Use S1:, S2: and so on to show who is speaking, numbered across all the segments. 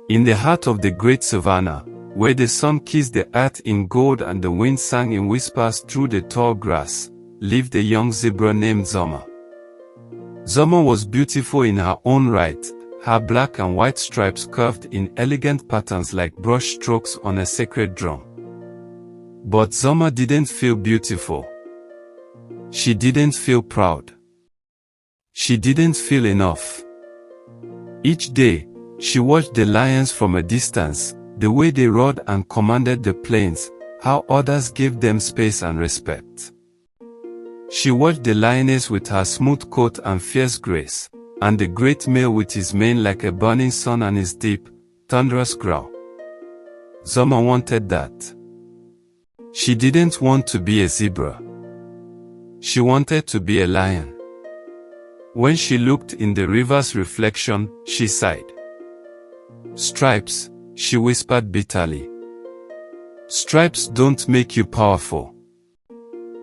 S1: In the heart of the great savannah, where the sun kissed the earth in gold and the wind sang in whispers through the tall grass, lived a young zebra named Zama. Zama was beautiful in her own right, her black and white stripes curved in elegant patterns like brush strokes on a sacred drum. But Zama didn't feel beautiful. She didn't feel proud. She didn't feel enough. Each day, she watched the lions from a distance, the way they roared and commanded the plains, how others gave them space and respect. She watched the lioness with her smooth coat and fierce grace, and the great male with his mane like a burning sun and his deep, thunderous growl. Zama wanted that. She didn't want to be a zebra. She wanted to be a lion. When she looked in the river's reflection, she sighed. "Stripes," she whispered bitterly. "Stripes don't make you powerful."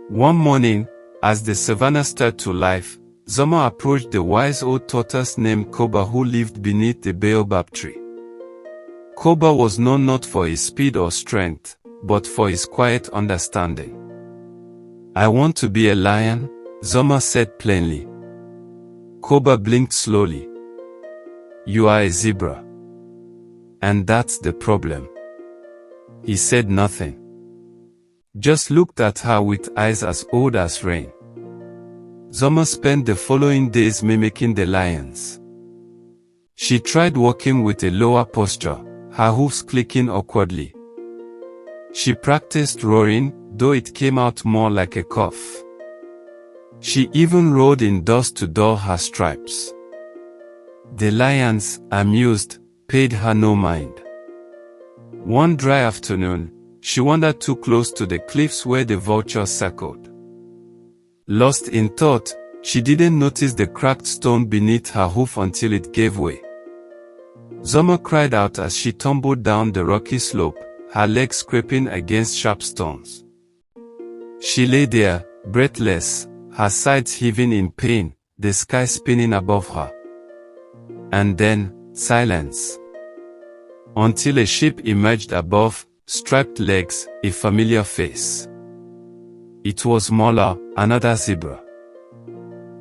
S1: One morning, as the savannah stirred to life, Zama approached the wise old tortoise named Koba who lived beneath the baobab tree. Koba was known not for his speed or strength, but for his quiet understanding. "I want to be a lion," Zama said plainly. Koba blinked slowly. "You are a zebra. And that's the problem." He said nothing. Just looked at her with eyes as old as rain. Zama spent the following days mimicking the lions. She tried walking with a lower posture, her hoofs clicking awkwardly. She practiced roaring, though it came out more like a cough. She even roared in dust to dull her stripes. The lions, amused, paid her no mind. One dry afternoon, she wandered too close to the cliffs where the vultures circled. Lost in thought, she didn't notice the cracked stone beneath her hoof until it gave way. Zama cried out as she tumbled down the rocky slope, her legs scraping against sharp stones. She lay there, breathless, her sides heaving in pain, the sky spinning above her. And then, silence. Until a shape emerged above, striped legs, a familiar face. It was Mola, another zebra.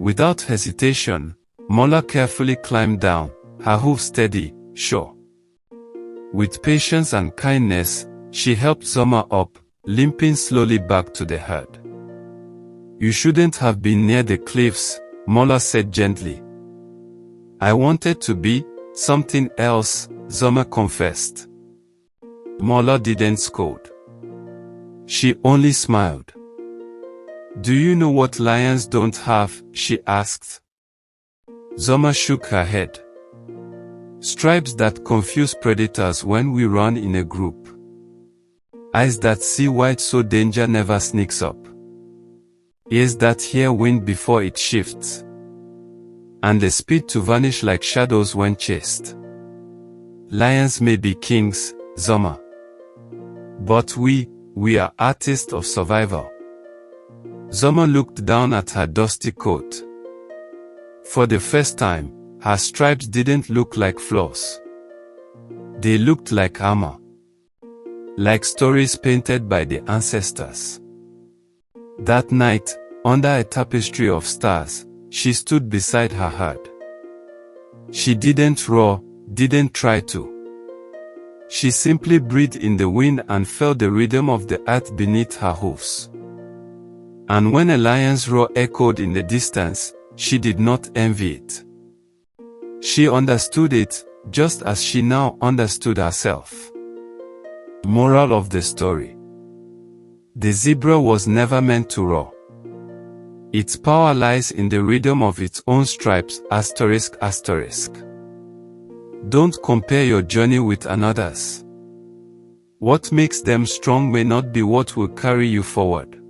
S1: Without hesitation, Mola carefully climbed down, her hoof steady, sure. With patience and kindness, she helped Zama up, limping slowly back to the herd. "You shouldn't have been near the cliffs," Mola said gently. "I wanted to be something else," Zama confessed. Mola didn't scold. She only smiled. "Do you know what lions don't have?" she asked. Zama shook her head. "Stripes that confuse predators when we run in a group. Eyes that see white so danger never sneaks up. Ears that hear wind before it shifts. And the speed to vanish like shadows when chased. Lions may be kings, Zama. But we are artists of survival." Zama looked down at her dusty coat. For the first time, her stripes didn't look like flaws. They looked like armor. Like stories painted by the ancestors. That night, under a tapestry of stars, she stood beside her herd. She didn't roar, didn't try to. She simply breathed in the wind and felt the rhythm of the earth beneath her hoofs. And when a lion's roar echoed in the distance, she did not envy it. She understood it, just as she now understood herself. Moral of the story. The zebra was never meant to roar. Its power lies in the rhythm of its own stripes, asterisk asterisk. Don't compare your journey with another's. What makes them strong may not be what will carry you forward.